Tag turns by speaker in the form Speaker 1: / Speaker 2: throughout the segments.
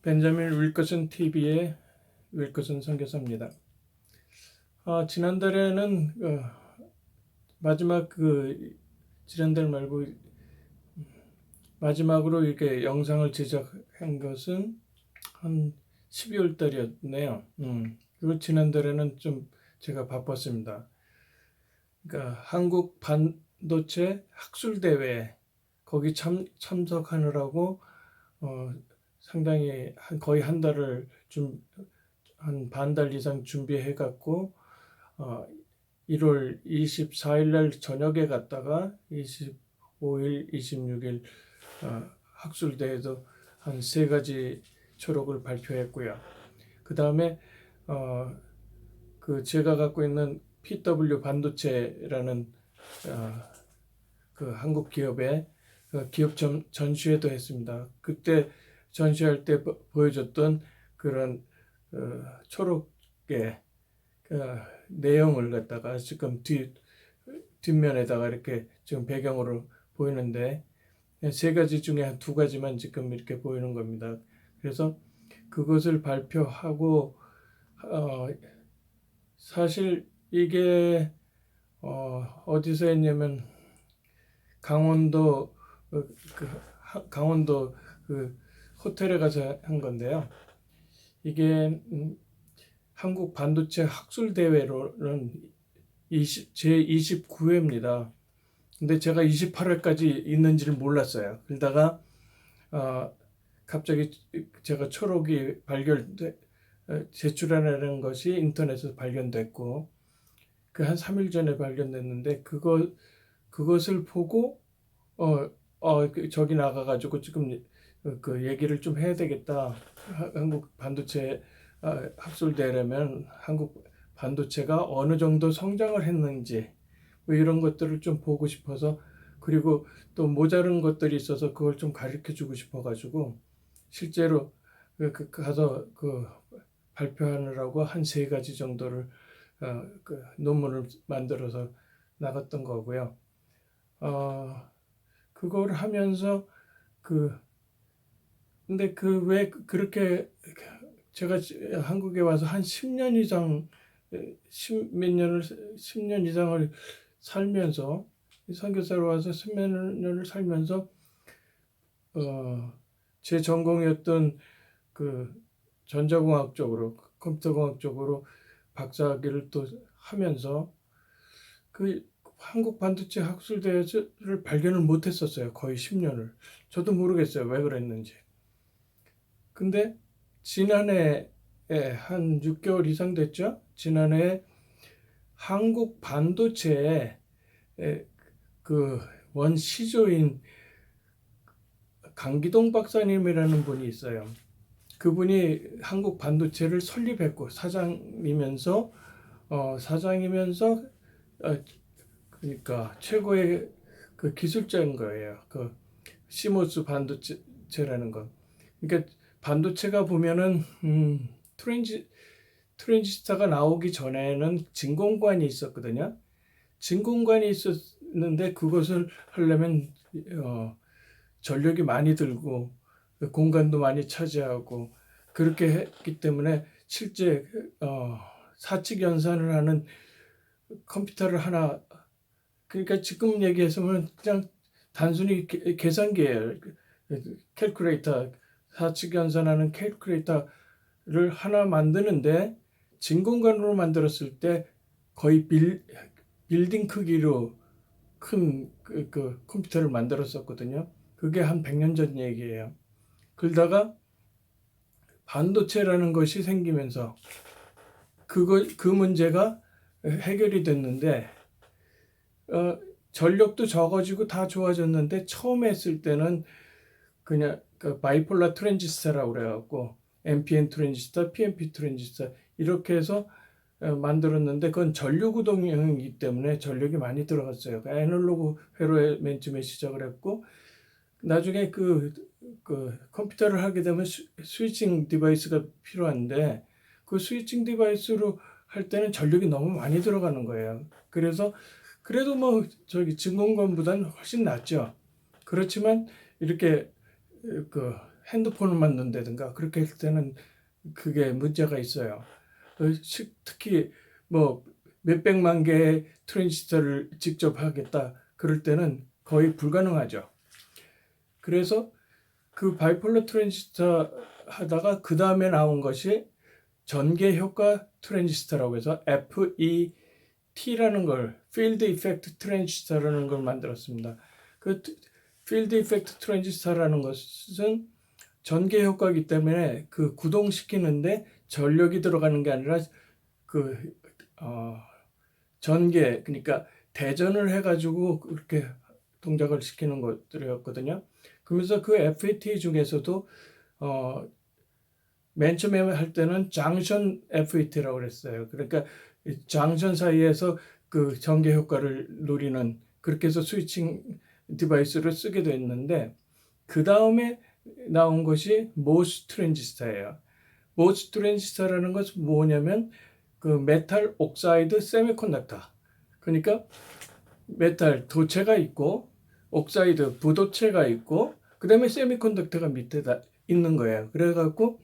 Speaker 1: 벤자민 윌커슨 TV의 윌커슨 선교사입니다. 지난달에는 마지막 지난달 말고 마지막으로 이렇게 영상을 제작한 것은 한 12월 달이었네요. 그리고 지난달에는 좀 제가 바빴습니다. 그러니까 한국 반도체 학술 대회 거기 참석하느라고 상당히 거의 한 달을 한 반 달 이상 준비해 갖고 1월 24일 날 저녁에 갔다가 25일, 26일 학술대회도 한 3가지 초록을 발표했고요. 그 다음에 제가 갖고 있는 PW 반도체라는 그 한국 기업의 기업 전시회도 했습니다. 그때 전시할 때 보여줬던 그런 초록의 내용을 갖다가 지금 뒷면에다가 이렇게 지금 배경으로 보이는데 3가지 중에 한 2가지만 지금 이렇게 보이는 겁니다. 그래서 그것을 발표하고 사실 이게 어디서 했냐면 강원도 호텔에 가서 한 건데요. 이게 한국 반도체 학술 대회로는 제 29회입니다. 근데 제가 28회까지 있는지를 몰랐어요. 그러다가 갑자기 제가 초록이 제출하라는 것이 인터넷에서 발견됐고 한 3일 전에 발견됐는데 그것을 보고 저기 나가가지고 지금 그 얘기를 좀 해야 되겠다. 한국 반도체 학술대회라면 한국 반도체가 어느 정도 성장을 했는지 뭐 이런 것들을 좀 보고 싶어서, 그리고 또 모자른 것들이 있어서 그걸 좀 가르쳐 주고 싶어가지고 실제로 가서 발표하느라고 한 3가지 정도를 논문을 만들어서 나갔던 거고요. 그걸 하면서 근데 왜 그렇게 제가 한국에 와서 한 10년 이상 10년 이상을 살면서 선교사로 와서 10년을 살면서 제 전공이었던 전자공학 쪽으로, 컴퓨터공학 쪽으로 박사학위를 또 하면서 한국 반도체 학술대회를 발견을 못했었어요. 거의 10년을. 저도 모르겠어요. 왜 그랬는지. 근데 지난해 한 6개월 이상 됐죠? 지난해 한국 반도체의 원시조인 강기동 박사님이라는 분이 있어요. 그분이 한국 반도체를 설립했고 사장이면서 그러니까 최고의 기술자인 거예요. 시모스 반도체라는 건. 그러니까 반도체가 보면은 트랜지스터가 나오기 전에는 진공관이 있었거든요. 진공관이 있었는데 그것을 하려면 전력이 많이 들고 공간도 많이 차지하고 그렇게 했기 때문에 실제 사칙 연산을 하는 컴퓨터를 하나, 그러니까 지금 얘기해서는 그냥 단순히 계산기예요. 캘큘레이터, 사칙 연산하는 캘큘레이터를 하나 만드는데 진공관으로 만들었을 때 거의 빌딩 크기로 큰 컴퓨터를 만들었었거든요. 그게 한 100년 전 얘기예요. 그러다가 반도체라는 것이 생기면서 그 문제가 해결이 됐는데 전력도 적어지고 다 좋아졌는데 처음 했을 때는 그냥 바이폴라 트랜지스터라고 그래갖고 NPN 트랜지스터, PNP 트랜지스터 이렇게 해서 만들었는데 그건 전류구동이기 때문에 전력이 많이 들어갔어요. 애널로그 회로에 맨 처음에 시작을 했고 나중에 컴퓨터를 하게 되면 스위칭 디바이스가 필요한데 그 스위칭 디바이스로 할 때는 전력이 너무 많이 들어가는 거예요. 그래서 그래도 진공관보다는 훨씬 낫죠. 그렇지만 이렇게 핸드폰을 만든다든가 그렇게 할 때는 그게 문제가 있어요. 특히 뭐 몇백만 개의 트랜지스터를 직접 하겠다 그럴 때는 거의 불가능하죠. 그래서 그 바이폴러 트랜지스터 하다가 그 다음에 나온 것이 전개 효과 트랜지스터라고 해서 FET라는 걸, 필드 이펙트 트랜지스터라는 걸 만들었습니다. 그 필드 이펙트 트랜지스터라는 것은 전개 효과이기 때문에 그 구동시키는데 전력이 들어가는 게 아니라 그 전개, 그러니까 대전을 해가지고 그렇게 동작을 시키는 것들이었거든요. 그러면서 그 FET 중에서도 맨 처음에 할 때는 장션 FET라고 그랬어요. 그러니까 장션 사이에서 그 전개 효과를 노리는, 그렇게 해서 스위칭 디바이스를 쓰게 됐는데, 그 다음에 나온 것이 모스 트랜지스터예요. 모스 트랜지스터라는 것은 뭐냐면 그 메탈 옥사이드 세미컨덕터, 그러니까 메탈 도체가 있고 옥사이드 부도체가 있고 그 다음에 세미컨덕터가 밑에다 있는 거예요. 그래갖고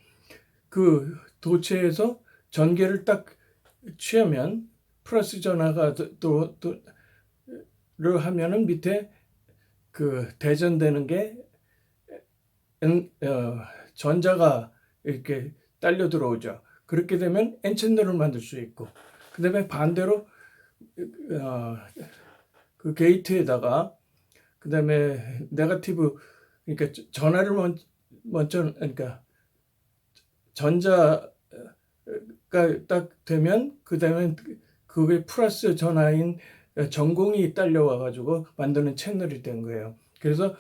Speaker 1: 그 도체에서 전기를 딱 취하면 플러스 전하가 를 하면은 밑에 그 대전되는 게 전자가 이렇게 딸려 들어오죠. 그렇게 되면 N 채널을 만들 수 있고, 그 다음에 반대로 그 게이트에다가 그 다음에 네거티브, 그러니까 전하를 먼저, 그러니까 전자가 딱 되면 그 다음에 그게 플러스 전하인 전공이 딸려와 가지고 만드는 채널이 된 거예요. 그래서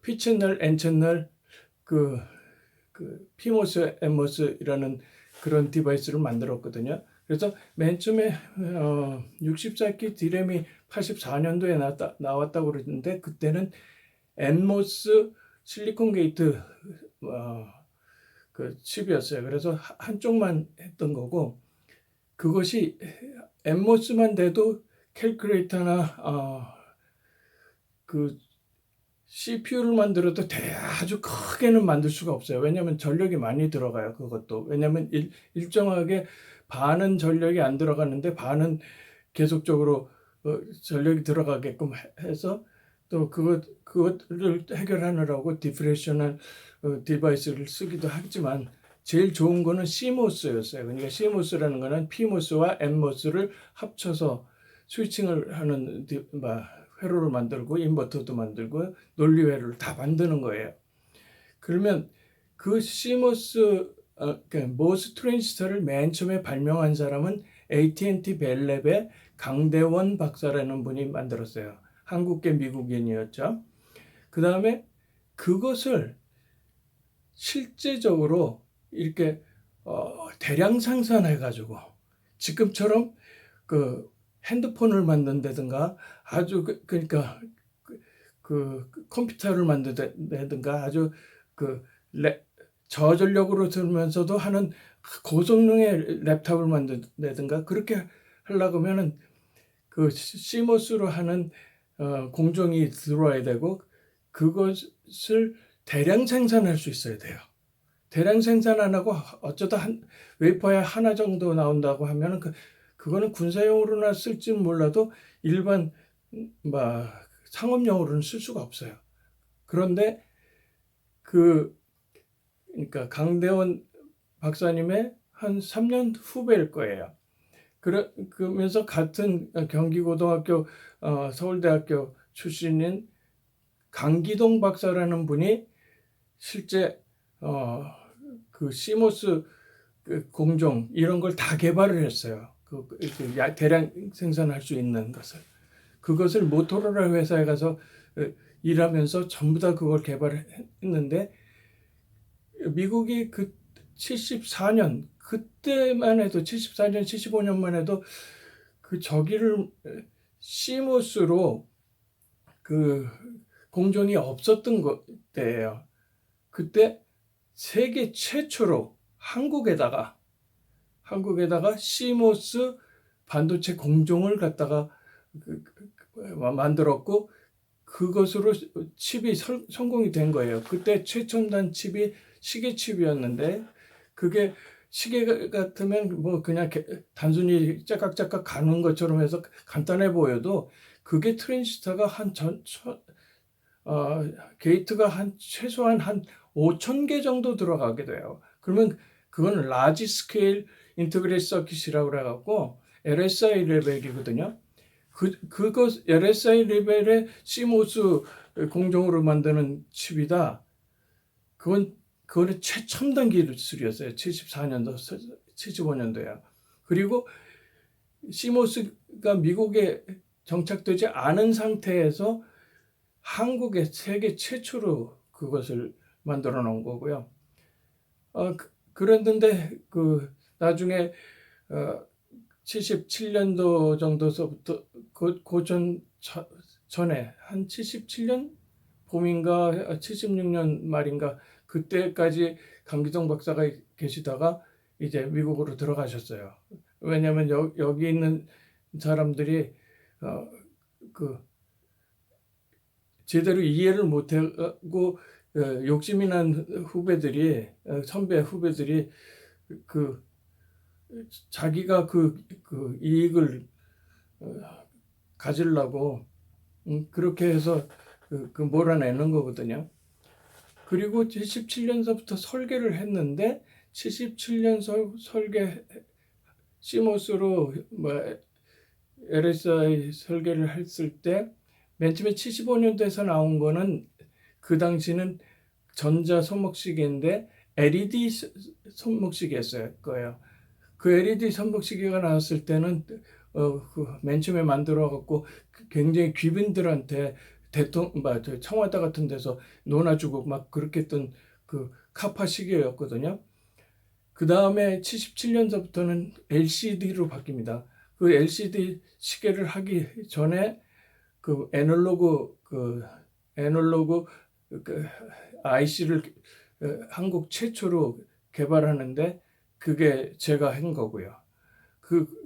Speaker 1: P 채널, N 채널, 그 PMOS, NMOS이라는 그런 디바이스를 만들었거든요. 그래서 맨 처음에 64기 디램이 84년도에 나왔다고 그러는데, 그때는 NMOS 실리콘 게이트 그 칩이었어요. 그래서 한쪽만 했던 거고, 그것이 NMOS만 돼도 캘큘레이터나 그 CPU를 만들어도 아주 크게는 만들 수가 없어요. 왜냐하면 전력이 많이 들어가요. 그것도. 왜냐하면 일정하게 반은 전력이 안 들어가는데 반은 계속적으로 전력이 들어가게끔 해서, 또 그것을 해결하느라고 디프레셔널 디바이스를 쓰기도 하지만, 제일 좋은 거는 CMOS였어요. 그러니까 CMOS라는 거는 PMOS와 NMOS를 합쳐서 스위칭을 하는 회로를 만들고 인버터도 만들고 논리 회로를 다 만드는 거예요. 그러면 그 CMOS, 모스 트랜지스터를 맨 처음에 발명한 사람은 AT&T 벨랩의 강대원 박사라는 분이 만들었어요. 한국계 미국인이었죠. 그 다음에 그것을 실제적으로 이렇게 대량 생산해가지고 지금처럼 그 핸드폰을 만든다든가 아주 그러니까 그 컴퓨터를 만든다든가 아주 그 저전력으로 들면서도 하는 고성능의 랩탑을 만든다든가 그렇게 하려고 하면은 그 CMOS로 하는 공정이 들어와야 되고, 그것을 대량 생산할 수 있어야 돼요. 대량 생산 안 하고 어쩌다 웨이퍼에 하나 정도 나온다고 하면은 그거는 군사용으로나 쓸지는 몰라도 일반 상업용으로는 쓸 수가 없어요. 그런데 그러니까 강대원 박사님의 한 3년 후배일 거예요. 그러면서 같은 경기고등학교, 서울대학교 출신인 강기동 박사라는 분이 실제 그 시모스 공정 이런 걸 다 개발을 했어요. 대량 생산할 수 있는 것을. 그것을 모토로라 회사에 가서 일하면서 전부 다 그걸 개발했는데, 미국이 그 74년 그때만 해도 74년 75년만 해도 그 저기를 시모스로 그 공정이 없었던 때예요. 그때 세계 최초로 한국에다가 시모스 반도체 공정을 갖다가 만들었고, 그것으로 칩이 성공이 된 거예요. 그때 최첨단 칩이 시계 칩이었는데 그게 시계 같으면 뭐 그냥 단순히 째깍째깍 가는 것처럼 해서 간단해 보여도 그게 트랜지스터가 게이트가 최소한 한 5천 개 정도 들어가게 돼요. 그러면 그건 라지 스케일 인터그레이트 서킷이라고 그래갖고 LSI 레벨이거든요. 그거 LSI 레벨의 CMOS 공정으로 만드는 칩이다. 그거는 최첨단 기술이었어요. 74년도, 75년도야. 그리고 CMOS가 미국에 정착되지 않은 상태에서 한국에 세계 최초로 그것을 만들어 놓은 거고요. 그랬는데 나중에 77년도 정도서부터 전에 한 77년 봄인가 76년 말인가 그때까지 강기정 박사가 계시다가 이제 미국으로 들어가셨어요. 왜냐하면 여기 있는 사람들이 제대로 이해를 못하고 욕심이 난 후배들이 선배 후배들이 자기가 그 이익을 가지려고 그렇게 해서 몰아내는 거거든요. 그리고 77년서부터 설계를 했는데 77년 설계 CMOS로 LSI 설계를 했을 때 맨 처음에 75년도에서 나온 거는 그 당시는 전자 손목시계인데 LED 손목시계였어요. 그 LED 손목시계가 나왔을 때는 맨 처음에 만들어 갖고 굉장히 귀빈들한테 청와대 같은 데서 논아주고 막 그렇게 했던 그 카파 시계였거든요. 그 다음에 77년서부터는 LCD로 바뀝니다. 그 LCD 시계를 하기 전에 애널로그 IC를 한국 최초로 개발하는데 그게 제가 한 거고요.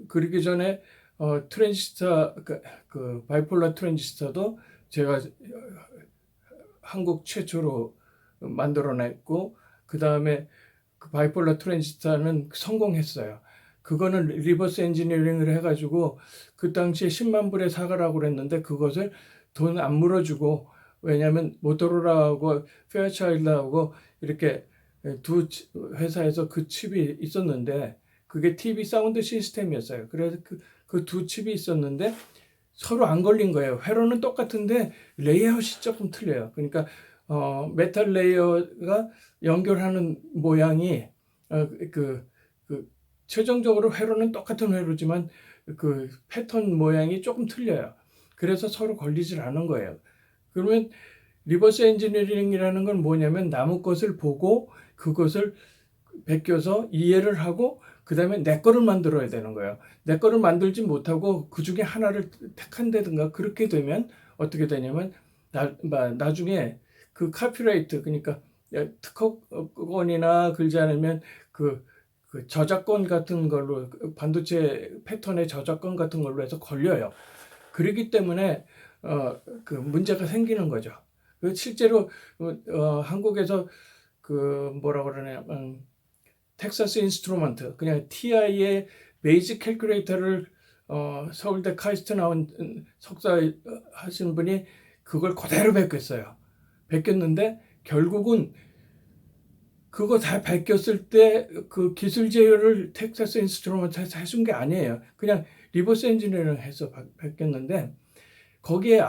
Speaker 1: 그러기 전에 트랜지스터 바이폴라 트랜지스터도 제가 한국 최초로 만들어냈고 그 다음에 바이폴라 트랜지스터는 성공했어요. 그거는 리버스 엔지니어링을 해가지고 그 당시에 10만 불에 사가라고 그랬는데 그것을 돈 안 물어주고 왜냐하면 모토로라하고 페어차일드하고 이렇게 두 회사에서 그 칩이 있었는데 그게 TV 사운드 시스템이었어요. 그래서 그 두 칩이 있었는데 서로 안 걸린 거예요. 회로는 똑같은데 레이아웃이 조금 틀려요. 그러니까 메탈 레이어가 연결하는 모양이 최종적으로 회로는 똑같은 회로지만 그 패턴 모양이 조금 틀려요. 그래서 서로 걸리질 않은 거예요. 그러면 리버스 엔지니어링이라는 건 뭐냐면 남의 것을 보고 그것을 베껴서 이해를 하고 그 다음에 내 거를 만들어야 되는 거예요. 내 거를 만들지 못하고 그 중에 하나를 택한다든가 그렇게 되면 어떻게 되냐면 나중에 그 카피라이트 그러니까 특허권이나 걸지 않으면 그 저작권 같은 걸로 반도체 패턴의 저작권 같은 걸로 해서 걸려요. 그렇기 때문에 그 문제가 생기는 거죠. 실제로 한국에서 뭐라 그러냐 텍사스 인스트루먼트 그냥 TI의 베이직 캘큘레이터를 서울대 카이스트 나온 석사 하신 분이 그걸 그대로 베꼈는데 결국은 그거 다 베꼈을 때 그 기술 제휴를 텍사스 인스트루먼트에서 해준 게 아니에요. 그냥 리버스 엔지니어링 해서 베꼈는데 거기에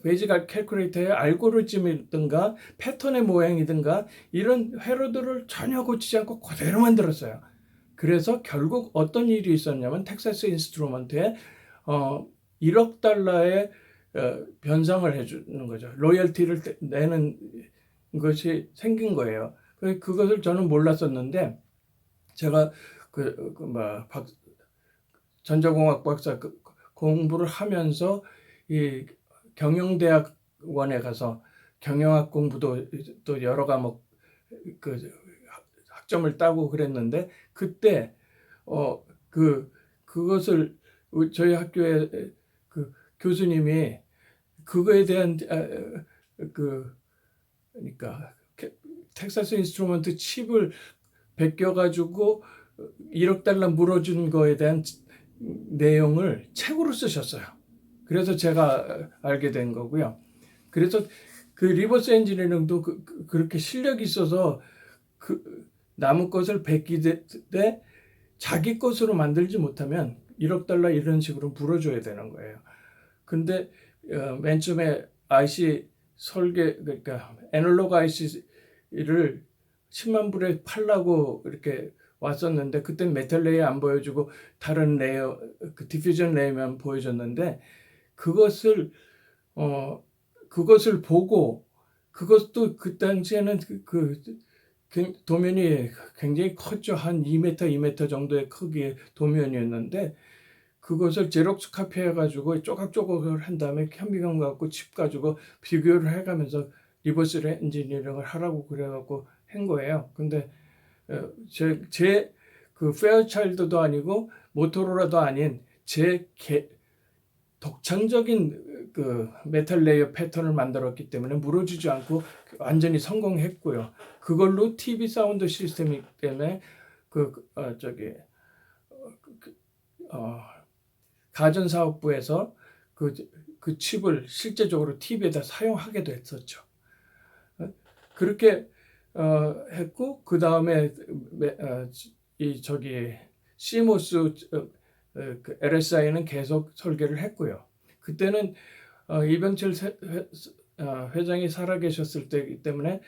Speaker 1: 베이직 캘큘레이터의 알고리즘이든가 패턴의 모양이든가 이런 회로들을 전혀 고치지 않고 그대로 만들었어요. 그래서 결국 어떤 일이 있었냐면 텍사스 인스트루먼트에 1억 달러의 변상을 해주는 거죠. 로열티를 내는 것이 생긴 거예요. 그것을 저는 몰랐었는데 제가 전자공학 박사 공부를 하면서 이 경영대학원에 가서 경영학 공부도 또 여러 과목 학점을 따고 그랬는데 그때 그것을 저희 학교에 교수님이 그거에 대한 그러니까 텍사스 인스트루먼트 칩을 베껴가지고 1억 달러 물어준 거에 대한 내용을 책으로 쓰셨어요. 그래서 제가 알게 된 거고요. 그래서 그 리버스 엔지니어링도 그렇게 실력이 있어서 남의 것을 베끼되 자기 것으로 만들지 못하면 1억 달러 이런 식으로 물어줘야 되는 거예요. 근데 맨 처음에 IC 설계, 그러니까 애널로그 IC를 10만 불에 팔라고 이렇게 왔었는데, 그때는 메탈 레이어 안 보여주고 다른 레이어, 그 디퓨전 레이어만 보여줬는데, 그것을 보고, 그것도 그 당시에는 도면이 굉장히 컸죠. 한 2m, 2m 정도의 크기의 도면이었는데, 그것을 제록스 카피 해가지고 조각조각을 한 다음에 현미경 갖고 칩 가지고 비교를 해가면서 리버스 엔지니어링을 하라고 그래갖고 한 거예요. 근데 그 페어차일드도 아니고 모토로라도 아닌 제 독창적인 그 메탈 레이어 패턴을 만들었기 때문에 물어주지 않고 완전히 성공했고요. 그걸로 TV 사운드 시스템이기 때문에 가전사업부에서 그 칩을 실제적으로 TV에다 사용하게도 했었죠. 그렇게 했고, 그 다음에 CMOS LSI는 계속 설계를 했고요. 그때는 이병철 회장이 살아계셨을 때이기 때문에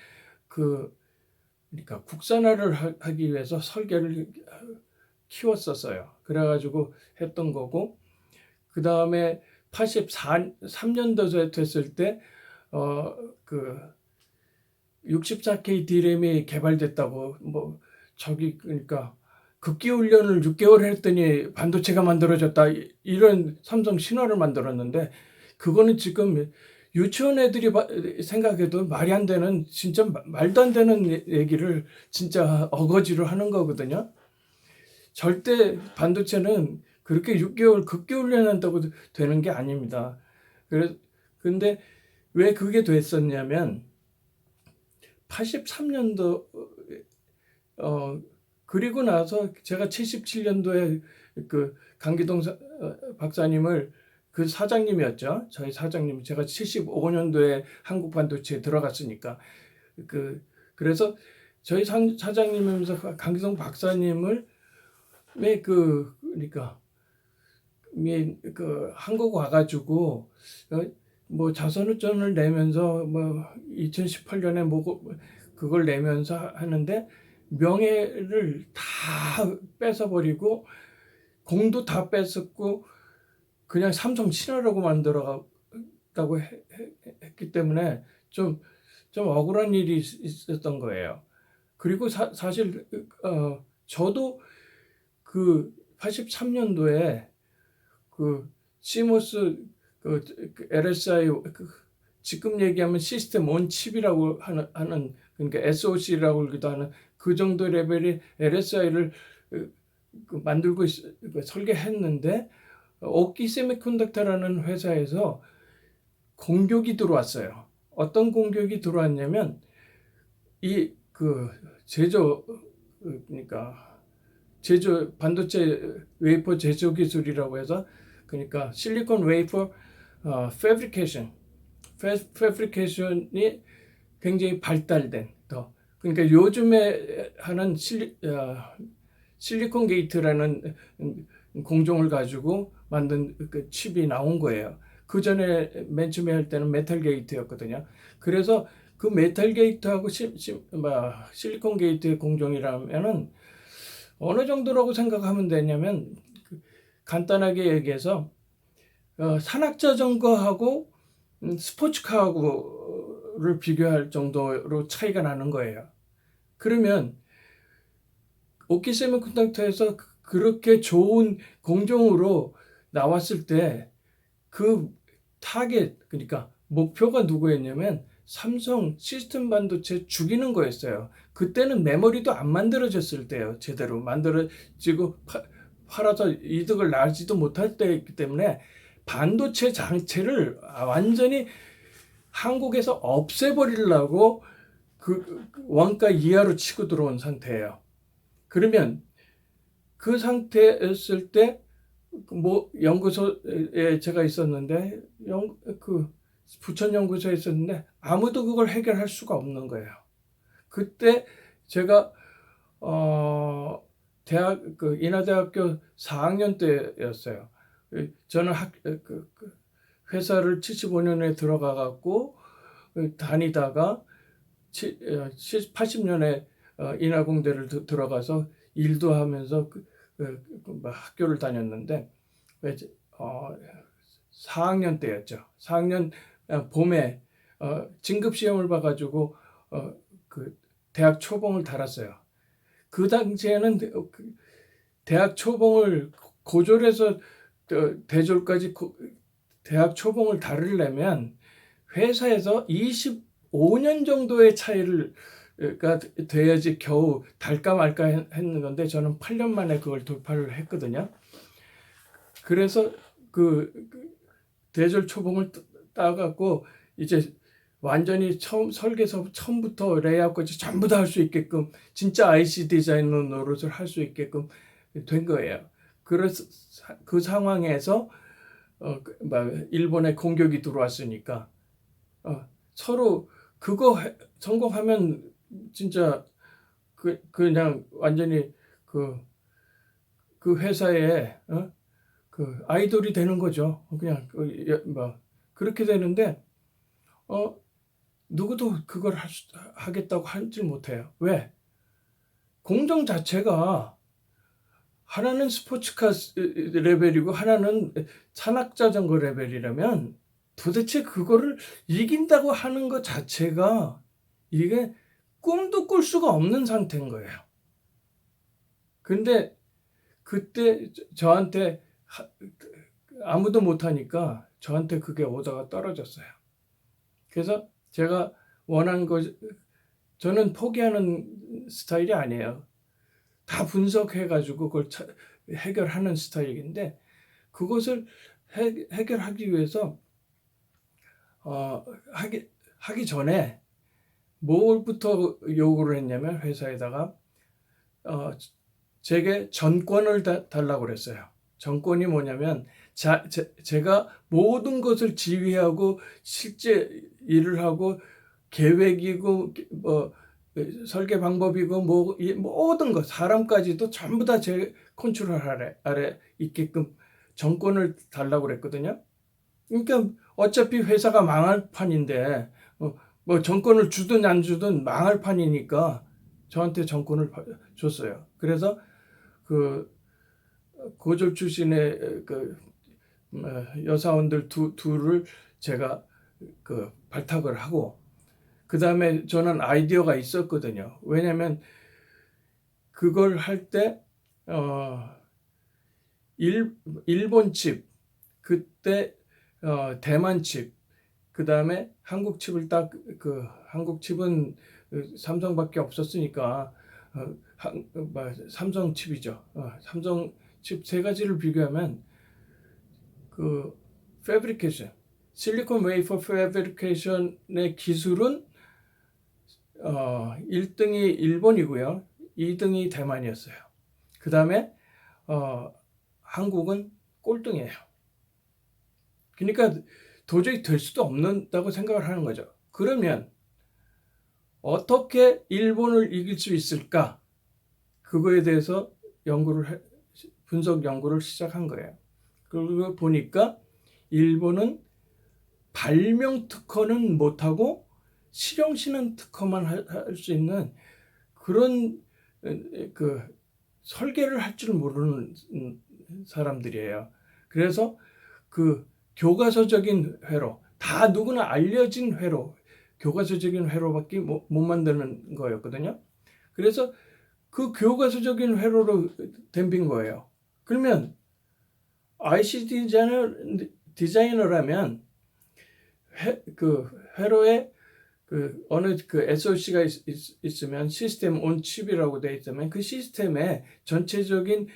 Speaker 1: 그러니까 국산화를 하기 위해서 설계를 키웠었어요. 그래가지고 했던 거고, 그 다음에 83년도 됐을 때 64K D램이 개발됐다고, 그러니까 급기 훈련을 6개월 했더니 반도체가 만들어졌다, 이런 삼성 신화를 만들었는데, 그거는 지금 유치원 애들이 생각해도 말이 안 되는, 진짜 말도 안 되는 얘기를 진짜 어거지로 하는 거거든요. 절대 반도체는 그렇게 6개월 급기 훈련한다고 되는 게 아닙니다. 근데 왜 그게 됐었냐면, 83년도 그리고 나서 제가 77년도에 그 강기동 박사님을, 그 사장님이었죠. 저희 사장님, 제가 75년도에 한국 반도체에 들어갔으니까, 그래서 저희 사장님이면서 강기동 박사님을 그러니까 한국 와가지고 자선우전을 내면서 2018년에 그걸 내면서 하는데, 명예를 다 뺏어버리고 공도 다 뺏었고 그냥 삼성 신화라고 만들어갔다고 했기 때문에 좀 억울한 일이 있었던 거예요. 그리고 사실 저도 그 83년도에 그 CMOS LSI 지금 얘기하면 시스템 온 칩이라고 하는 그러니까 SOC라고 하기도 하는 그 정도 레벨의 LSI를 만들고 설계했는데, 오키 세미컨덕터라는 회사에서 공격이 들어왔어요. 어떤 공격이 들어왔냐면, 그러니까 반도체 웨이퍼 제조 기술이라고 해서, 그러니까 실리콘 웨이퍼 패브리케이션이 굉장히 발달된, 그러니까 요즘에 하는 실리콘 게이트라는 공정을 가지고 만든 그 칩이 나온 거예요. 그 전에 맨 처음에 할 때는 메탈 게이트였거든요. 그래서 그 메탈 게이트하고 실리콘 게이트의 공정이라면은 어느 정도라고 생각하면 되냐면, 간단하게 얘기해서 산악자전거하고 스포츠카하고를 비교할 정도로 차이가 나는 거예요. 그러면 오키 세미컨덕터에서 그렇게 좋은 공정으로 나왔을 때 그 타겟, 그러니까 목표가 누구였냐면 삼성 시스템 반도체 죽이는 거였어요. 그때는 메모리도 안 만들어졌을 때요. 제대로 만들어지고 팔아서 이득을 나지도 못할 때였기 때문에 반도체 장치를 완전히 한국에서 없애버리려고 그 원가 이하로 치고 들어온 상태예요. 그러면 그 상태였을 때 뭐 연구소에 제가 있었는데 그 부천 연구소에 있었는데 아무도 그걸 해결할 수가 없는 거예요. 그때 제가 대학 그 인하대학교 4학년 때였어요. 저는 회사를 75년에 들어가 갖고 다니다가 80년에 인하공대를 들어가서 일도 하면서 학교를 다녔는데 4학년 때였죠. 4학년 봄에 진급 시험을 봐가지고 그 대학 초봉을 달았어요. 그 당시에는 대학 초봉을 고졸에서 대졸까지 대학 초봉을 달으려면 회사에서 25년 정도의 차이가 돼야지 겨우 달까 말까 했는 건데 저는 8년 만에 그걸 돌파를 했거든요. 그래서 그 대졸 초봉을 따갖고 이제 완전히 설계서 처음부터 레이아웃까지 전부 다 할 수 있게끔 진짜 IC 디자이너 노릇을 할 수 있게끔 된 거예요. 그래서 그 상황에서 일본의 공격이 들어왔으니까 서로 그거 성공하면 진짜 그냥 완전히 그 회사에 그 아이돌이 되는 거죠. 그냥 그렇게 되는데 누구도 그걸 하겠다고 하질 못해요. 왜? 공정 자체가 하나는 스포츠카 레벨이고 하나는 산악자전거 레벨이라면 도대체 그거를 이긴다고 하는 것 자체가 이게 꿈도 꿀 수가 없는 상태인 거예요. 근데 그때 저한테 아무도 못하니까 저한테 그게 오다가 떨어졌어요. 그래서 제가 원한 거 저는 포기하는 스타일이 아니에요. 다 분석해가지고 그걸 해결하는 스타일인데 그것을 해결하기 위해서 하기 전에 뭘부터 요구를 했냐면 회사에다가 제게 전권을 달라고 그랬어요. 전권이 뭐냐면 제가 모든 것을 지휘하고 실제 일을 하고 계획이고 설계 방법이고 모든 것 사람까지도 전부 다 제 컨트롤 아래 있게끔 전권을 달라고 그랬거든요. 그러니까 어차피 회사가 망할 판인데 뭐 전권을 주든 안 주든 망할 판이니까 저한테 전권을 줬어요. 그래서 그 고졸 출신의 여사원들 둘을 제가 발탁을 하고 그 다음에 저는 아이디어가 있었거든요. 왜냐하면 그걸 할 때 일본 칩, 그때 대만 칩, 그 다음에 한국 칩을 한국 칩은 삼성밖에 없었으니까 삼성 칩이죠. 삼성 칩 세 가지를 비교하면 그 패브리케이션, 실리콘 웨이퍼 패브리케이션의 기술은 1등이 일본이고요. 2등이 대만이었어요. 그 다음에 한국은 꼴등이에요. 그러니까 도저히 될 수도 없는다고 생각을 하는 거죠. 그러면 어떻게 일본을 이길 수 있을까? 그거에 대해서 분석 연구를 시작한 거예요. 그리고 보니까 일본은 발명 특허는 못하고 실용시능 특허만 할 수 있는 그런 설계를 할 줄 모르는 사람들이에요. 그래서 그 교과서적인 회로, 다 누구나 알려진 회로, 교과서적인 회로밖에 못 만드는 거였거든요. 그래서 그 교과서적인 회로로 댐빈 거예요. 그러면 IC 디자이너라면 회로에 어느 SOC가 있으면 시스템 온 칩이라고 되어 있으면 그 시스템의 전체적인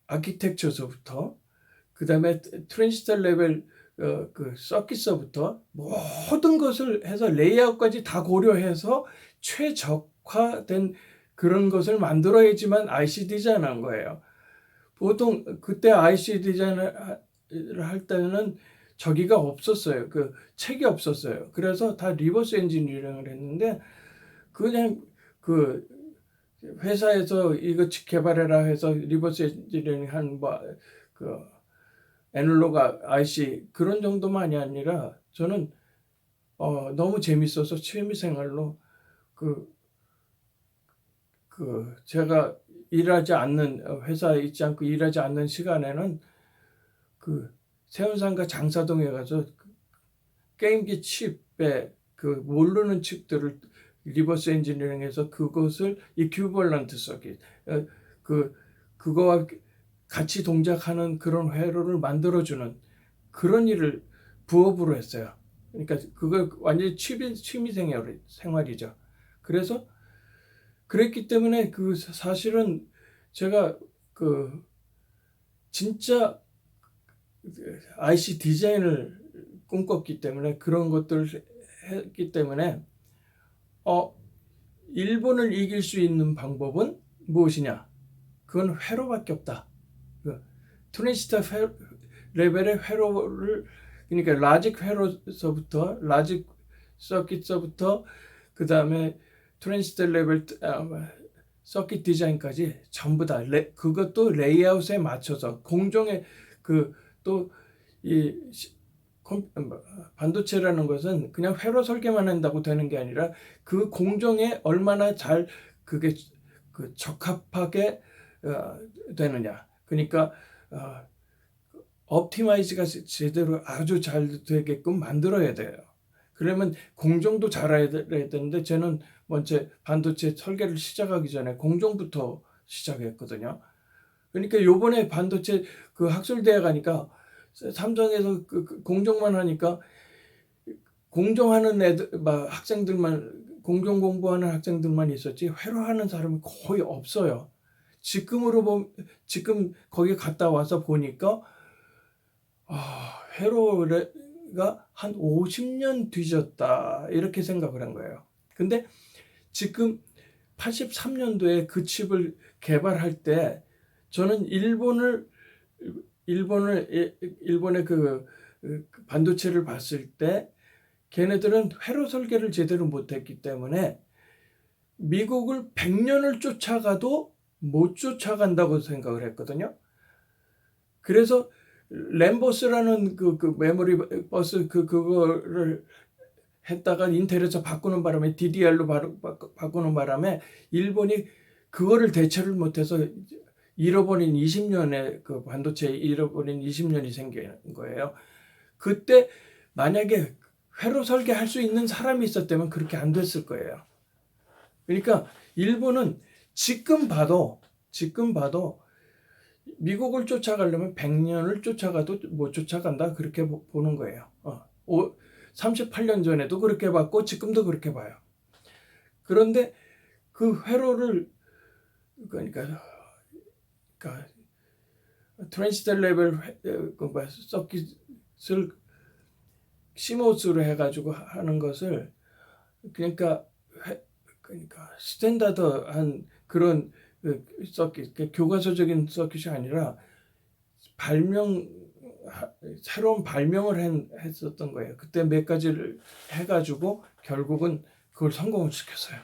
Speaker 1: 아키텍처서부터 그다음에 트랜지스터 레벨 그 서킷서부터 모든 것을 해서 레이아웃까지 다 고려해서 최적화된 그런 것을 만들어야지만 IC 디자인한 거예요. 보통 그때 IC 디자인을 할 때는 저기가 없었어요. 그 책이 없었어요. 그래서 다 리버스 엔지니어링을 했는데 그냥 그 회사에서 이거 개발해라 해서 리버스 엔지니어링 한그 애널로그 IC 그런 정도만이 아니라 저는 너무 재밌어서 취미생활로 제가 일하지 않는 회사에 있지 않고 일하지 않는 시간에는 그 세운상가 장사동에 가서 게임기 칩에 그 모르는 칩들을 리버스 엔지니어링해서 그것을 이큐벌런트 서킷 그거와 같이 동작하는 그런 회로를 만들어주는 그런 일을 부업으로 했어요. 그러니까 그걸 완전히 취미 생활이죠. 그래서 그랬기 때문에 그 사실은 제가 그 진짜 IC 디자인을 꿈꿨기 때문에 그런 것들을 했기 때문에 일본을 이길 수 있는 방법은 무엇이냐? 그건 회로밖에 없다. 트랜지스터 레벨의 회로를 그러니까 라직 회로서부터 라직 서킷서부터 그 다음에 트랜지스터 레벨 서킷 디자인까지 전부 다 그것도 레이아웃에 맞춰서 공정의 또 이 반도체라는 것은 그냥 회로 설계만 한다고 되는 게 아니라 그 공정에 얼마나 잘 그게 적합하게 되느냐. 그러니까 옵티마이즈가 제대로 아주 잘 되게끔 만들어야 돼요. 그러면 공정도 잘해야 되는데 저는 먼저 반도체 설계를 시작하기 전에 공정부터 시작했거든요. 그러니까 요번에 반도체 그 학술대회 가니까 삼성에서 공정만 하니까 공정하는 학생들만 공정 공부하는 학생들만 있었지 회로하는 사람이 거의 없어요. 지금 거기 갔다 와서 보니까 회로가 한 50년 뒤졌다 이렇게 생각을 한 거예요. 근데 지금 83년도에 그 칩을 개발할 때 저는 일본의 그 반도체를 봤을 때 걔네들은 회로 설계를 제대로 못했기 때문에 미국을 100년을 쫓아가도 못 쫓아간다고 생각을 했거든요. 그래서 램버스라는 그 메모리 버스 그거를 했다가 인텔에서 바꾸는 바람에 DDR로 바꾸는 바람에 일본이 그거를 대처를 못해서 잃어버린 20년의 그 반도체 잃어버린 20년이 생긴 거예요. 그때 만약에 회로 설계할 수 있는 사람이 있었다면 그렇게 안 됐을 거예요. 그러니까 일본은 지금 봐도 미국을 쫓아가려면 100년을 쫓아가도 못 쫓아간다 그렇게 보는 거예요. 38년 전에도 그렇게 봤고 지금도 그렇게 봐요. 그런데 그 회로를 그러니까 트랜지스터 레벨 서킷을 CMOS로 해가지고 하는 것을 그러니까 스탠다드한 그런 서킷 교과서적인 서킷이 아니라 새로운 발명을 했었던 거예요. 그때 몇 가지를 해가지고 결국은 그걸 성공을 시켰어요.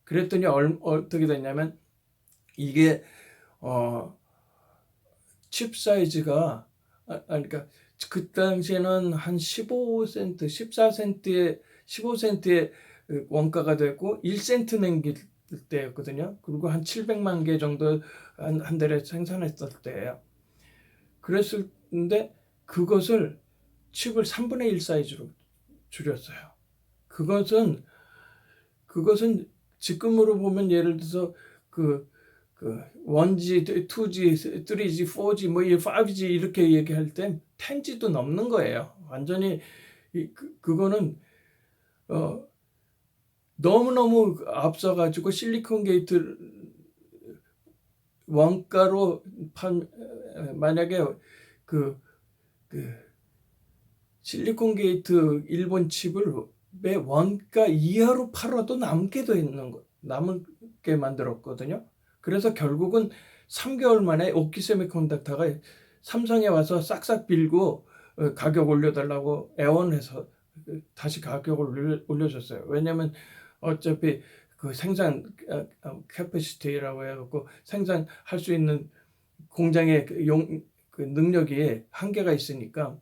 Speaker 1: 그랬더니 어떻게 됐냐면 이게 칩 사이즈가 그러니까 그 당시에는 한 15센트, 15센트의 원가가 되고 1센트 낸 때였거든요. 그리고 한 700만 개 정도 한 달에 생산했을 때예요. 그랬는데 그것을 칩을 3분의 1 사이즈로 줄였어요. 그것은 지금으로 보면 예를 들어서 그 1G, 2G, 3G, 4G, 뭐 5G 이렇게 얘기할 때 10G도 넘는 거예요. 완전히 그거는 너무너무 앞서가지고 실리콘 게이트 원가로 만약에 그 그 실리콘 게이트 일본 칩을 매 원가 이하로 팔아도 남게 만들었거든요. 그래서 결국은 3개월 만에 오키 세미컨덕터가 삼성에 와서 싹싹 빌고 가격 올려달라고 애원해서 다시 가격을 올려줬어요. 왜냐면 어차피 그 생산 캐퍼시티라고 해갖고 생산할 수 있는 공장의 그 능력이 한계가 있으니까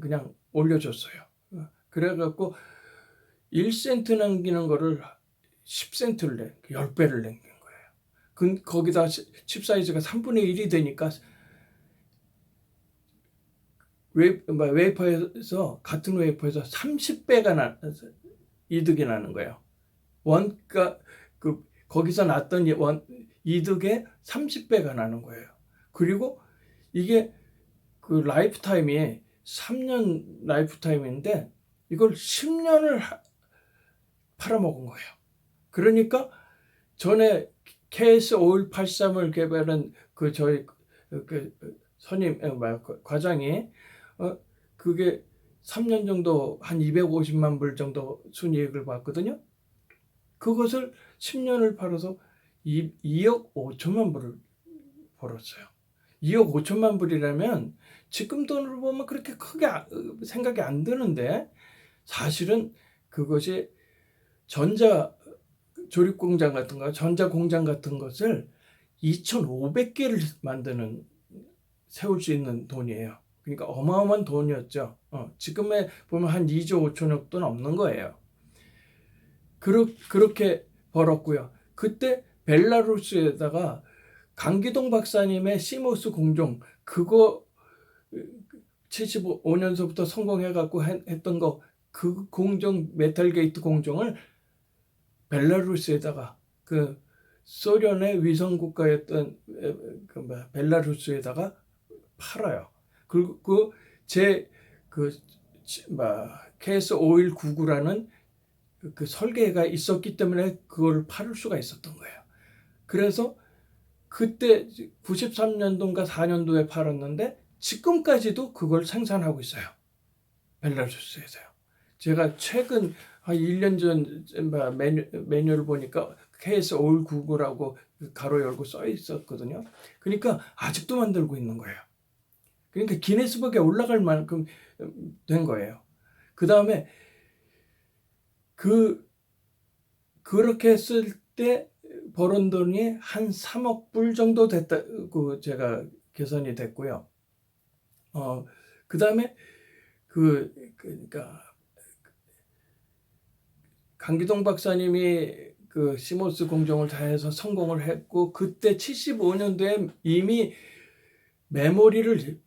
Speaker 1: 그냥 올려줬어요. 그래갖고 1센트 남기는 거를 10센트를 10배를 남긴 거예요. 거기다 칩 사이즈가 3분의 1이 되니까 웨이퍼에서 같은 웨이퍼에서 30배가 이득이 나는 거예요. 원가 거기서 났던 이득의 30배가 나는 거예요. 그리고 이게 그 라이프 타임이 3년 라이프 타임인데 이걸 10년을 팔아먹은 거예요. 그러니까 전에 KS5183을 개발한 저희 과장이 그게 3년 정도 한 250만 불 정도 순이익을 봤거든요. 그것을 10년을 팔아서 2억 5천만 불을 벌었어요. 2억 5천만 불이라면 지금 돈으로 보면 그렇게 크게 생각이 안 드는데 사실은 그것이 전자 조립 공장 같은 거, 전자 공장 같은 것을 2,500개를 세울 수 있는 돈이에요. 그러니까 어마어마한 돈이었죠. 지금에 보면 한 2조 5천억 돈 없는 거예요. 그렇게 벌었고요. 그때 벨라루스에다가 강기동 박사님의 시모스 공정 그거 75년서부터 성공해갖고 했던 거 그 공정 메탈 게이트 공정을 벨라루스에다가 그 소련의 위성 국가였던 벨라루스에다가 팔아요. 그리고 KS5199라는 그 설계가 있었기 때문에 그걸 팔을 수가 있었던 거예요. 그래서 그때 93년도인가 4년도에 팔았는데 지금까지도 그걸 생산하고 있어요. 벨라루스에서요. 제가 최근 한 1년 전 매뉴얼을 보니까 KS5199라고 가로 열고 써 있었거든요. 그러니까 아직도 만들고 있는 거예요. 그러니까 기네스북에 올라갈 만큼 된 거예요. 그 다음에 그렇게 했을 때 벌은 돈이 한 3억 불 정도 됐다고 제가 계산이 됐고요. 그 다음에 그러니까 강기동 박사님이 그 시모스 공정을 다 해서 성공을 했고 그때 75년도에 이미 메모리를